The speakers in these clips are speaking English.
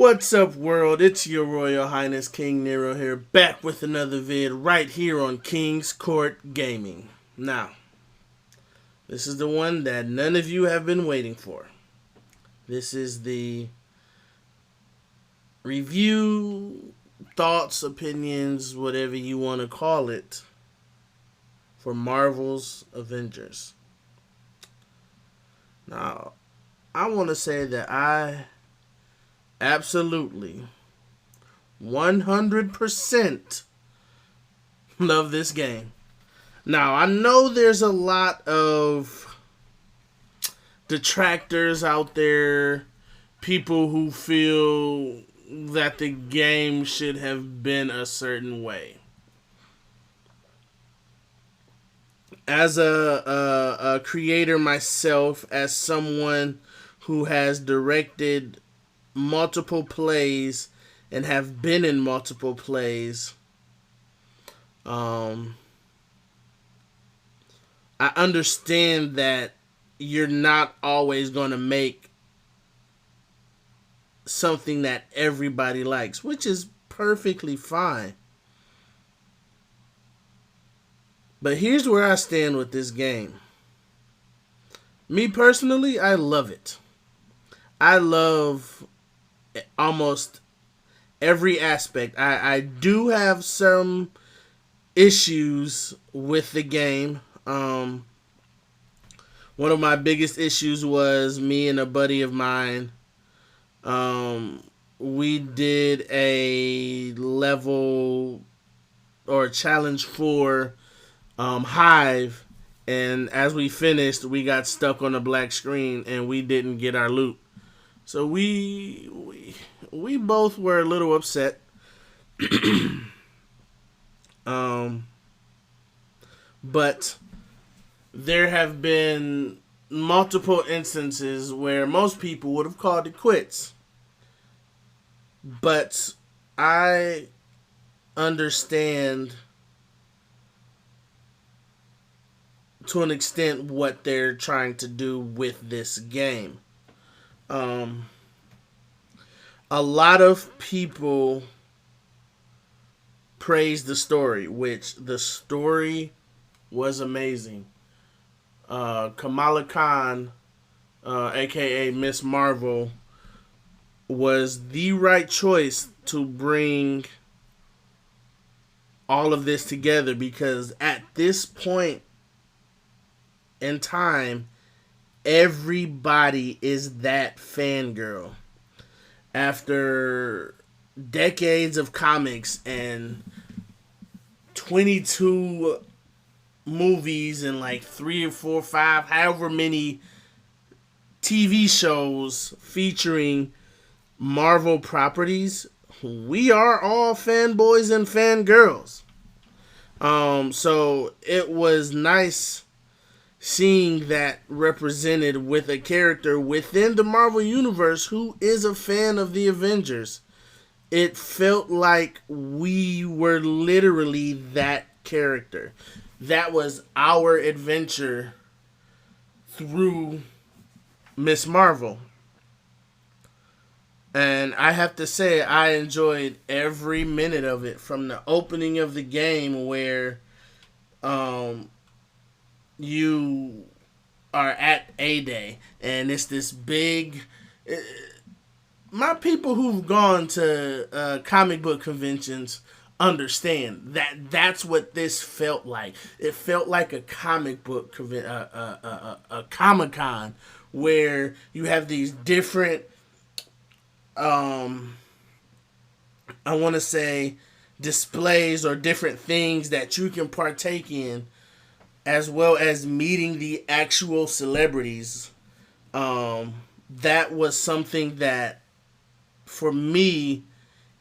What's up, world? It's your Royal Highness King Nero here, back with another vid right here on King's Court Gaming. Now, this is the one that none of you have been waiting for. This is the review, thoughts, opinions, whatever you want to call it, for Marvel's Avengers. Now, I want to say that I absolutely 100% love this game. Now, I know there's a lot of detractors out there, people who feel that the game should have been a certain way. As a creator myself, as someone who has directed multiple plays and have been in multiple plays, I understand that you're not always going to make something that everybody likes, which is perfectly fine. But here's where I stand with this game. Me personally, I love it. I love almost every aspect. I do have some issues with the game. One of my biggest issues was me and a buddy of mine. We did a level or challenge for Hive, and as we finished, we got stuck on a black screen and we didn't get our loot. So we both were a little upset. But there have been multiple instances where most people would have called it quits. But I understand to an extent what they're trying to do with this game. A lot of people praise the story, which the story was amazing. Kamala Khan, aka Miss Marvel, was the right choice to bring all of this together, because at this point in time, everybody is that fangirl. After decades of comics and 22 movies and like 3 or 4 or 5, however many TV shows featuring Marvel properties, we are all fanboys and fangirls. So it was nice seeing that represented with a character within the Marvel Universe who is a fan of the Avengers. It felt like we were literally that character. That was our adventure through Miss Marvel. And I have to say, I enjoyed every minute of it, from the opening of the game where you are at A-Day, and it's this big... My people who've gone to comic book conventions understand that that's what this felt like. It felt like a comic book a Comic-Con, where you have these different, I want to say, displays or different things that you can partake in, as well as meeting the actual celebrities. That was something that, for me,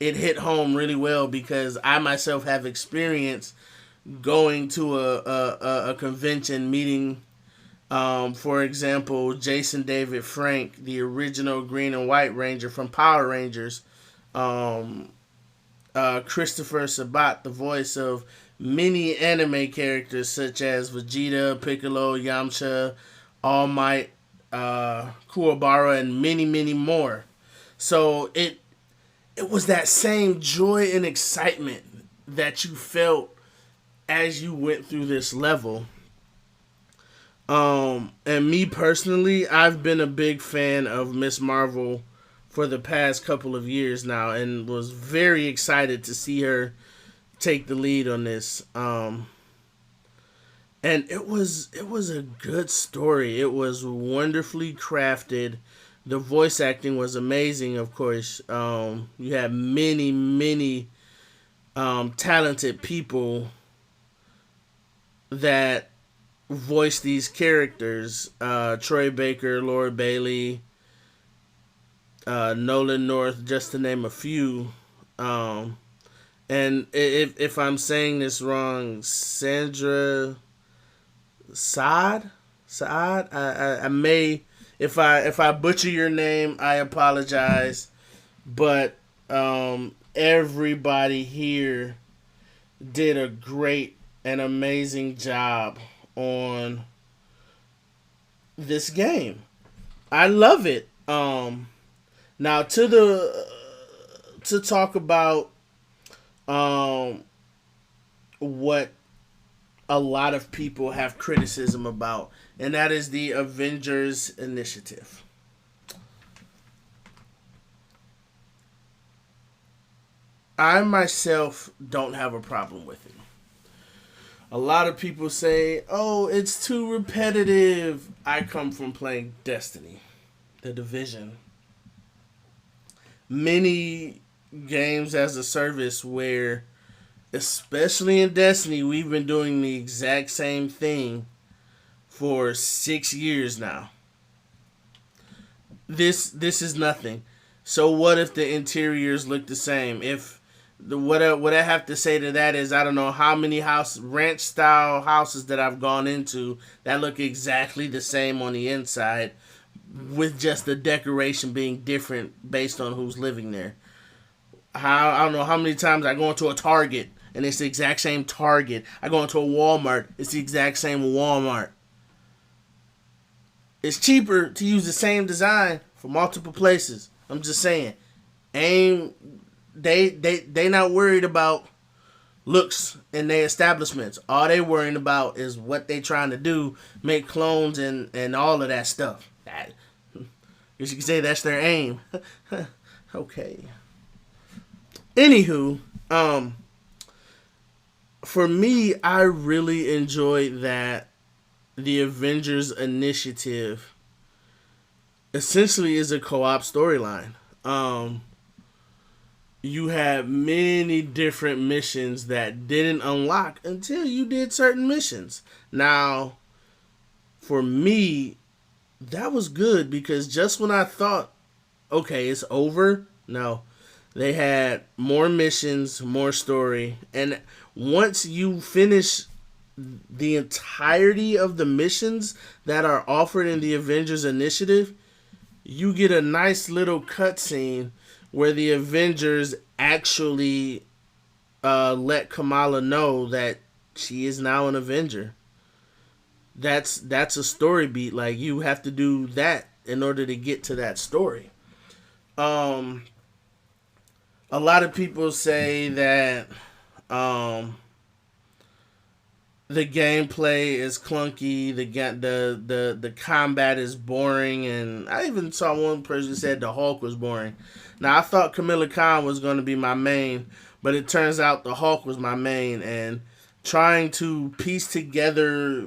it hit home really well, because I myself have experience going to a convention, meeting, for example, Jason David Frank, the original Green and White Ranger from Power Rangers, Christopher Sabat, the voice of many anime characters such as Vegeta, Piccolo, Yamcha, All Might, Kuwabara, and many, many more. So it was that same joy and excitement that you felt as you went through this level. And me personally, I've been a big fan of Miss Marvel for the past couple of years now, and was very excited to see her take the lead on this. And it was a good story. It was wonderfully crafted. The voice acting was amazing. Of course, you had many talented people that voice these characters. Troy Baker, Laura Bailey, Nolan North, just to name a few. And if I'm saying this wrong, Sandra Saad, I may, if I butcher your name, I apologize. But everybody here did a great and amazing job on this game. I love it. Now to talk about what a lot of people have criticism about, and that is the Avengers initiative. I myself don't have a problem with it. A lot of people say, oh, it's too repetitive. I come from playing Destiny, the Division. Many games as a service where, especially in Destiny, we've been doing the exact same thing for 6 years now. This is nothing. So what if the interiors look the same? If what I have to say to that is, I don't know how many ranch style houses that I've gone into that look exactly the same on the inside, with just the decoration being different based on who's living there. I don't know how many times I go into a Target and it's the exact same Target. I go into a Walmart, it's the exact same Walmart. It's cheaper to use the same design for multiple places. I'm just saying. Ain't they not worried about looks in their establishments. All they worrying about is what they trying to do, make clones and all of that stuff. That, you can say that's their aim. Okay. Anywho, for me, I really enjoyed that the Avengers initiative essentially is a co-op storyline. You had many different missions that didn't unlock until you did certain missions. Now, for me, that was good because just when I thought, okay, it's over, no. They had more missions, more story. And once you finish the entirety of the missions that are offered in the Avengers Initiative, you get a nice little cutscene where the Avengers actually let Kamala know that she is now an Avenger. That's a story beat. Like, you have to do that in order to get to that story. A lot of people say that the gameplay is clunky, the combat is boring, and I even saw one person said the Hulk was boring. Now, I thought Kamala Khan was going to be my main, but it turns out the Hulk was my main, and trying to piece together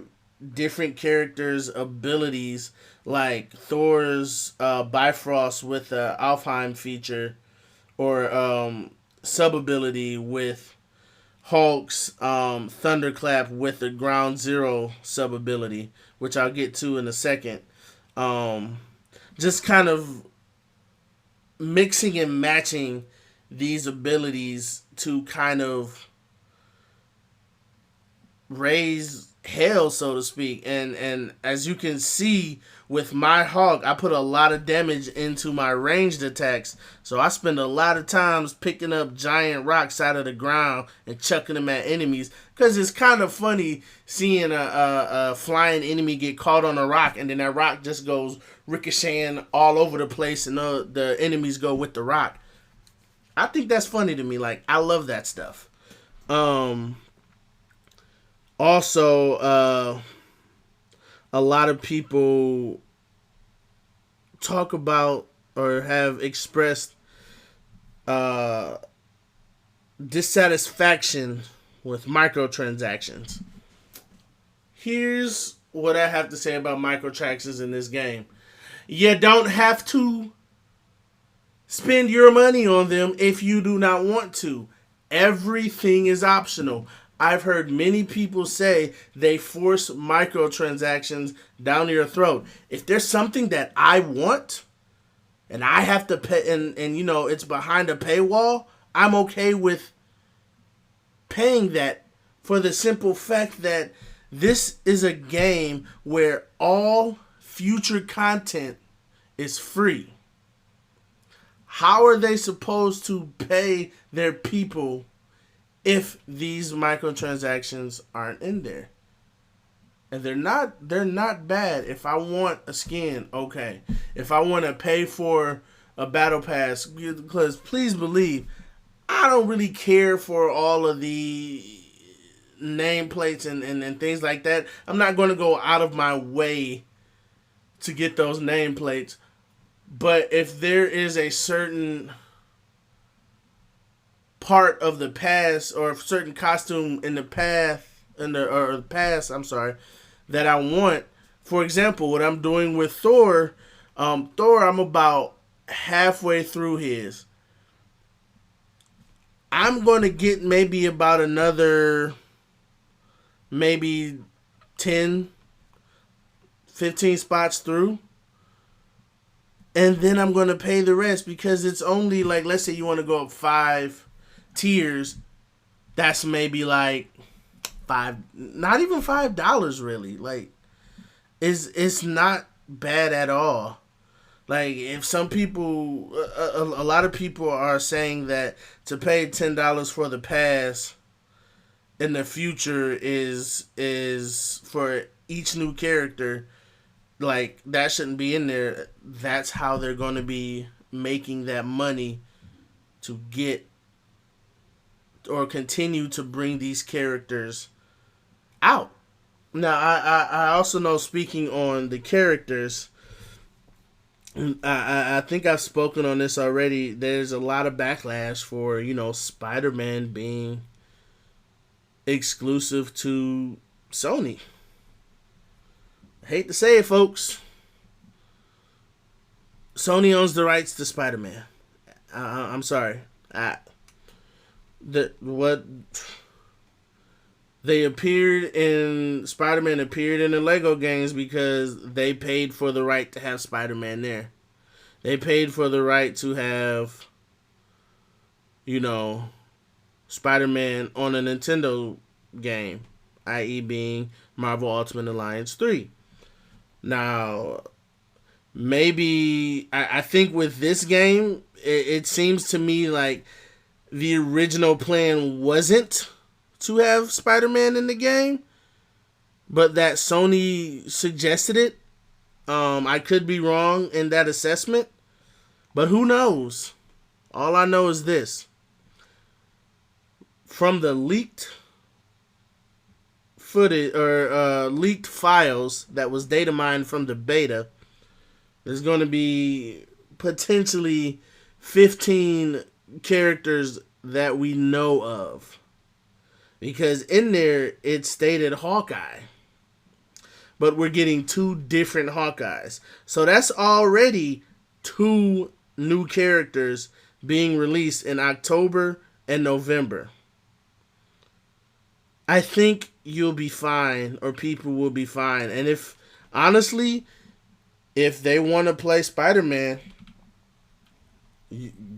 different characters' abilities, like Thor's Bifrost with the Alfheim feature, or sub-ability with Hulk's Thunderclap with the Ground Zero sub-ability, which I'll get to in a second. Just kind of mixing and matching these abilities to kind of raise hell, so to speak. And as you can see with my Hulk, I put a lot of damage into my ranged attacks. So I spend a lot of times picking up giant rocks out of the ground and chucking them at enemies. Because it's kind of funny seeing a flying enemy get caught on a rock, and then that rock just goes ricocheting all over the place, and the enemies go with the rock. I think that's funny to me. Like, I love that stuff. Um, Also, a lot of people talk about or have expressed uh, dissatisfaction with microtransactions. Here's what I have to say about microtransactions in this game. You don't have to spend your money on them if you do not want to. Everything is optional. I've heard many people say they force microtransactions down your throat. If there's something that I want and I have to pay, and you know it's behind a paywall, I'm okay with paying that for the simple fact that this is a game where all future content is free. How are they supposed to pay their people if these microtransactions aren't in there? And they're not bad. If I want a skin, okay. If I want to pay for a battle pass, because please believe, I don't really care for all of the nameplates and things like that. I'm not going to go out of my way to get those nameplates. But if there is a certain part of the past or a certain costume in the past, I'm sorry, that I want, for example, what I'm doing with Thor, I'm about halfway through his. I'm going to get maybe about another maybe 10, 15 spots through. And then I'm going to pay the rest because it's only like, let's say you want to go up 5 tiers. That's maybe like not even $5 really. Like, it's not bad at all. Like, if some people, a lot of people are saying that to pay $10 for the pass in the future is for each new character. Like, that shouldn't be in there. That's how they're going to be making that money to get or continue to bring these characters out. Now, I also know, speaking on the characters, I think I've spoken on this already. There's a lot of backlash for, Spider-Man being exclusive to Sony. Hate to say it, folks. Sony owns the rights to Spider-Man. I'm sorry. Spider-Man appeared in the Lego games because they paid for the right to have Spider-Man there. They paid for the right to have, Spider-Man on a Nintendo game, i.e. being Marvel Ultimate Alliance 3. Now, maybe I think with this game, it seems to me like the original plan wasn't to have Spider-Man in the game, but that Sony suggested it. I could be wrong in that assessment, but who knows? All I know is this. From the leaked footage or leaked files that was data mined from the beta, there's going to be potentially 15 characters that we know of. Because in there, it stated Hawkeye. But we're getting 2 different Hawkeyes. So that's already 2 new characters being released in October and November. I think you'll be fine, or people will be fine. And honestly, if they want to play Spider-Man,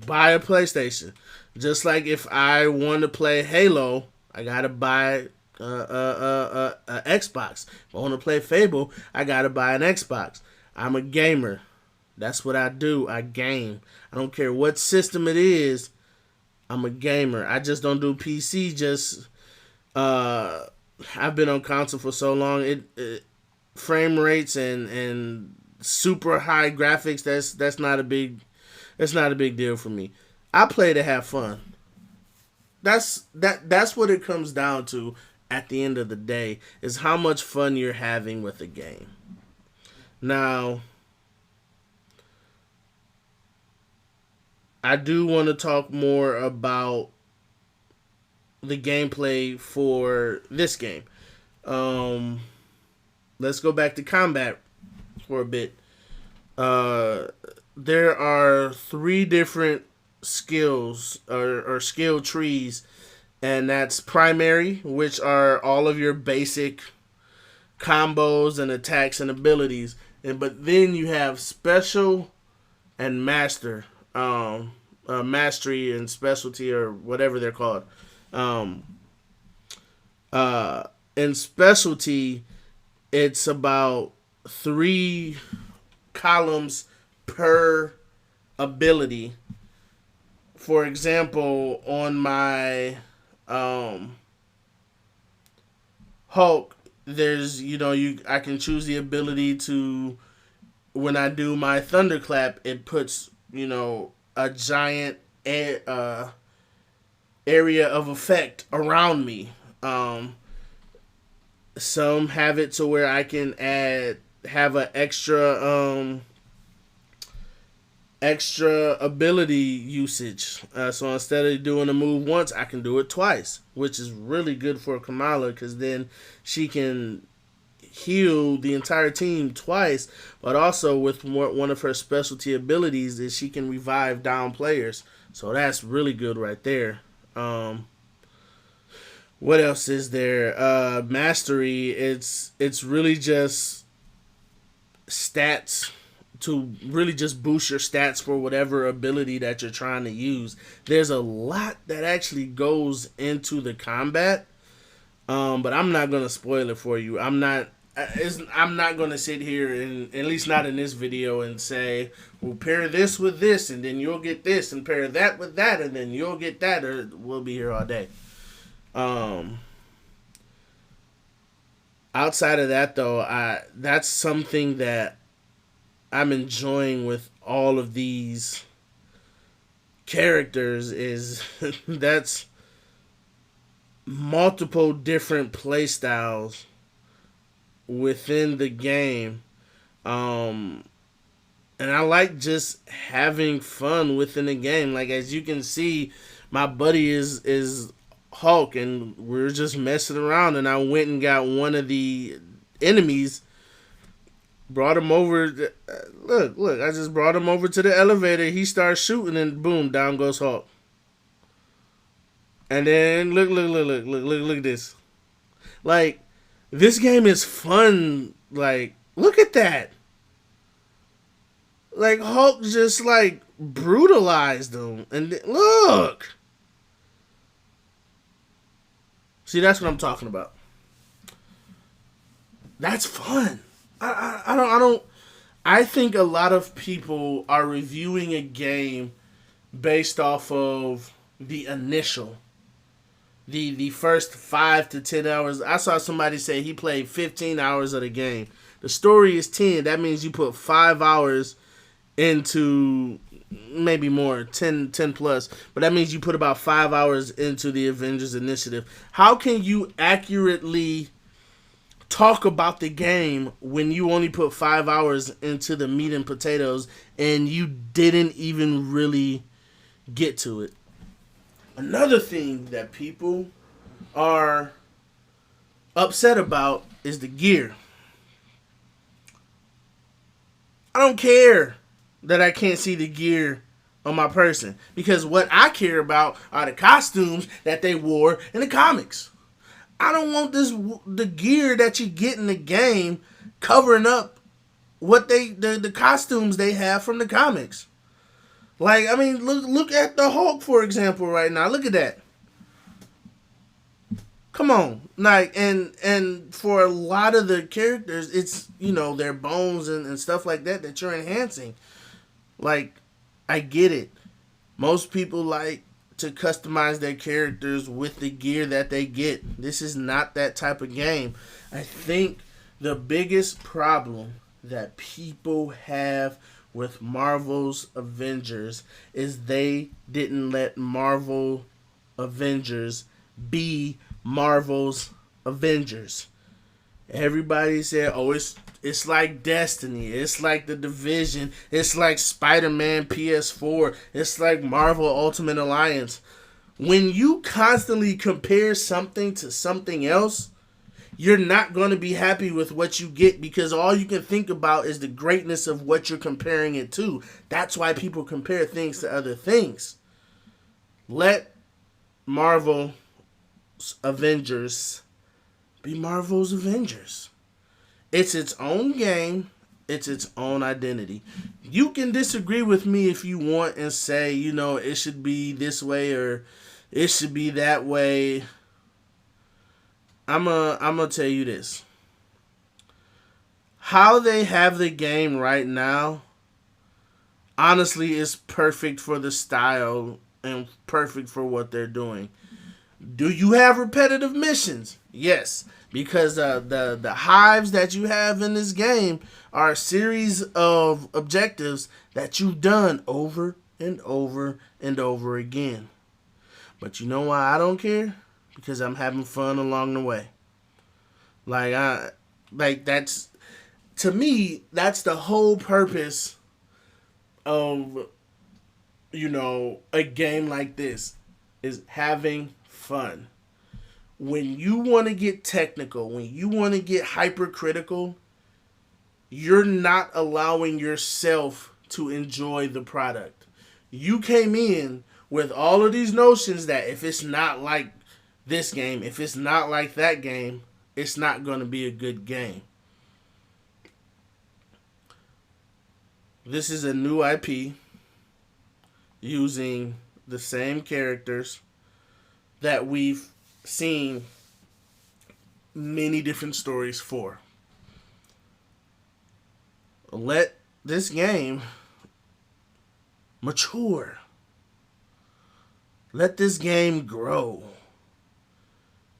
buy a PlayStation. Just like if I want to play Halo, I gotta buy a Xbox. If I want to play Fable, I gotta buy an Xbox. I'm a gamer. That's what I do. I game. I don't care what system it is. I'm a gamer. I just don't do PC. I've been on console for so long. It frame rates and super high graphics. That's not a big deal for me. I play to have fun. That's what it comes down to at the end of the day, is how much fun you're having with the game. Now, I do want to talk more about the gameplay for this game. Um, let's go back to combat for a bit. Uh, there are three different skills or skill trees, and that's primary, which are all of your basic combos and attacks and abilities, and but then you have special and master, mastery and specialty or whatever they're called. Um, uh, in specialty, it's about three columns per ability. For example, on my Hulk, there's I can choose the ability to, when I do my thunderclap, it puts a giant area of effect around me. Some have it to where I can have an extra ability usage. So instead of doing a move once, I can do it twice, which is really good for Kamala, because then she can heal the entire team twice. But also with one of her specialty abilities is she can revive down players. So that's really good right there. What else is there? Mastery. It's really just stats to really just boost your stats for whatever ability that you're trying to use. There's a lot that actually goes into the combat, but I'm not gonna spoil it for you. I'm not gonna sit here and, at least not in this video, and say, well, pair this with this and then you'll get this, and pair that with that and then you'll get that, or we'll be here all day. Outside of that, though, that's something that I'm enjoying with all of these characters, is that's multiple different play styles within the game. And I like just having fun within the game. Like, as you can see, my buddy is Hulk, and we're just messing around, and I went and got one of the enemies, brought him over. Look, I just brought him over to the elevator. He starts shooting, and boom, down goes Hulk. And then look at this. Like, this game is fun. Like, look at that. Like, Hulk just like brutalized him, and look. See, that's what I'm talking about. That's fun. I think a lot of people are reviewing a game based off of the initial, the first 5 to 10 hours. I saw somebody say he played 15 hours of the game. The story is 10. That means you put 5 hours into, maybe more, 10 plus, but that means you put about 5 hours into the Avengers Initiative. How can you accurately talk about the game when you only put 5 hours into the meat and potatoes and you didn't even really get to it? Another thing that people are upset about is the gear. I don't care that I can't see the gear on my person, because what I care about are the costumes that they wore in the comics. I don't want the gear that you get in the game covering up what the costumes they have from the comics. Like, I mean, look at the Hulk, for example, right now. Look at that. Come on. Like, and for a lot of the characters, it's, their bones and stuff like that you're enhancing. Like, I get it. Most people like to customize their characters with the gear that they get. This is not that type of game. I think the biggest problem that people have with Marvel's Avengers is they didn't let Marvel Avengers be Marvel's Avengers. Everybody said, "Oh, it's like Destiny. It's like The Division. It's like Spider-Man PS4. It's like Marvel Ultimate Alliance." When you constantly compare something to something else, you're not going to be happy with what you get because all you can think about is the greatness of what you're comparing it to. That's why people compare things to other things. Let Marvel Avengers be Marvel's Avengers. It's its own game. It's its own identity. You can disagree with me if you want and say, it should be this way or it should be that way. I'm gonna tell you this. How they have the game right now, honestly, is perfect for the style and perfect for what they're doing. Do you have repetitive missions? Yes, because the hives that you have in this game are a series of objectives that you've done over and over and over again. But you know why I don't care? Because I'm having fun along the way. That's to me, that's the whole purpose of a game like this is having fun. When you want to get technical, when you want to get hypercritical, you're not allowing yourself to enjoy the product. You came in with all of these notions that if it's not like this game, if it's not like that game, it's not going to be a good game. This is a new IP using the same characters that we've seen many different stories for. Let this game mature. Let this game grow.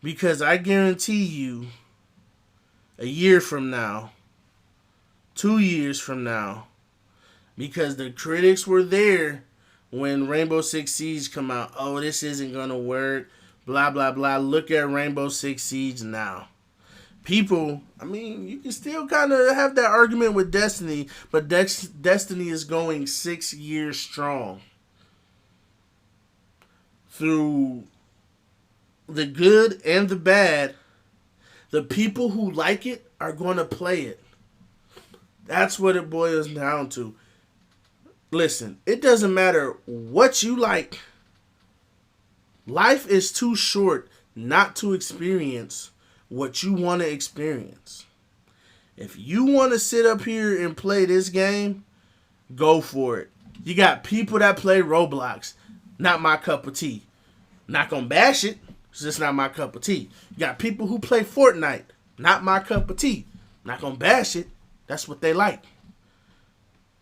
Because I guarantee you, a year from now, 2 years from now, because the critics were there when Rainbow Six Siege come out. Oh, this isn't going to work. Blah, blah, blah. Look at Rainbow Six Siege now. People, you can still kind of have that argument with Destiny, but Destiny is going 6 years strong. Through the good and the bad, the people who like it are going to play it. That's what it boils down to. Listen, it doesn't matter what you like. Life is too short not to experience what you want to experience. If you want to sit up here and play this game, go for it. You got people that play Roblox. Not my cup of tea. Not gonna bash it. It's just not my cup of tea. You got people who play Fortnite. Not my cup of tea. Not gonna bash it. That's what they like.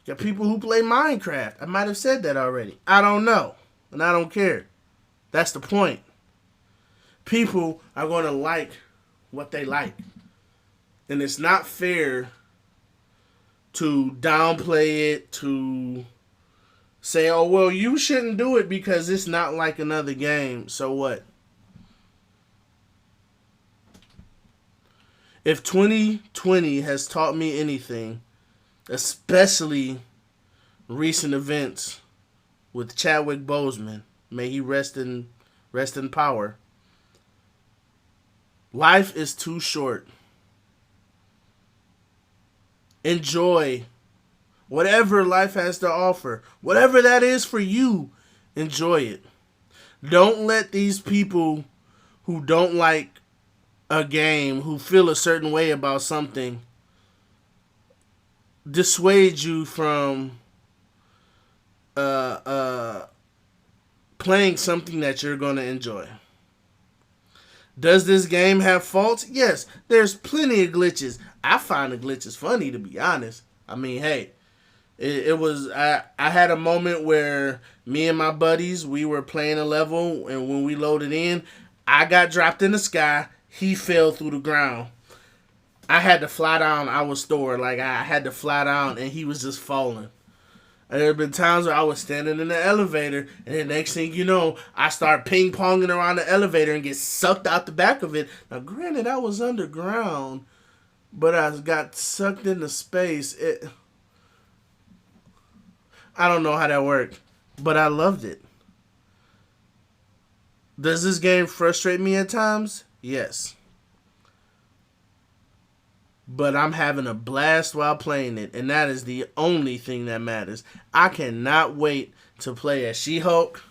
You got people who play Minecraft. I might have said that already. I don't know. And I don't care. That's the point. People are gonna like what they like. And it's not fair to downplay it, to say, oh, well, you shouldn't do it because it's not like another game. So what? If 2020 has taught me anything, especially recent events with Chadwick Boseman, may he rest in power, life is too short. Enjoy whatever life has to offer. Whatever that is for you, enjoy it. Don't let these people who don't like a game, who feel a certain way about something, dissuade you from playing something that you're going to enjoy. Does this game have faults? Yes, there's plenty of glitches. I find the glitches funny, to be honest. Hey, it was, I had a moment where me and my buddies, we were playing a level, and when we loaded in, I got dropped in the sky. He fell through the ground. I had to fly down. I was stored. I had to fly down, and he was just falling. There have been times where I was standing in the elevator, and the next thing you know, I start ping ponging around the elevator and get sucked out the back of it. Now, granted, I was underground, but I got sucked into space. I don't know how that worked, but I loved it. Does this game frustrate me at times? Yes. But I'm having a blast while playing it, and that is the only thing that matters. I cannot wait to play as She-Hulk.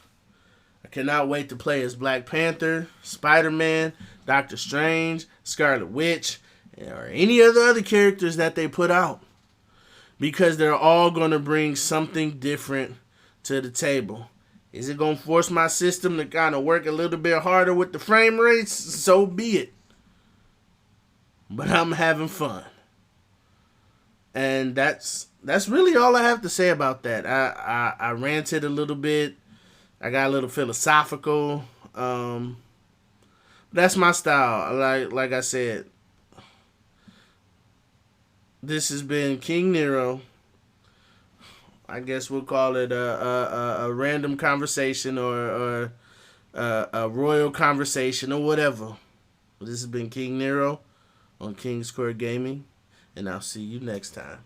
I cannot wait to play as Black Panther, Spider-Man, Doctor Strange, Scarlet Witch, or any of the other characters that they put out. Because they're all going to bring something different to the table. Is it going to force my system to kind of work a little bit harder with the frame rates? So be it. But I'm having fun. And that's really all I have to say about that. I ranted a little bit. I got a little philosophical. That's my style. Like I said, this has been King Nero. I guess we'll call it a random conversation or a royal conversation or whatever. This has been King Nero on King's Court Gaming, and I'll see you next time.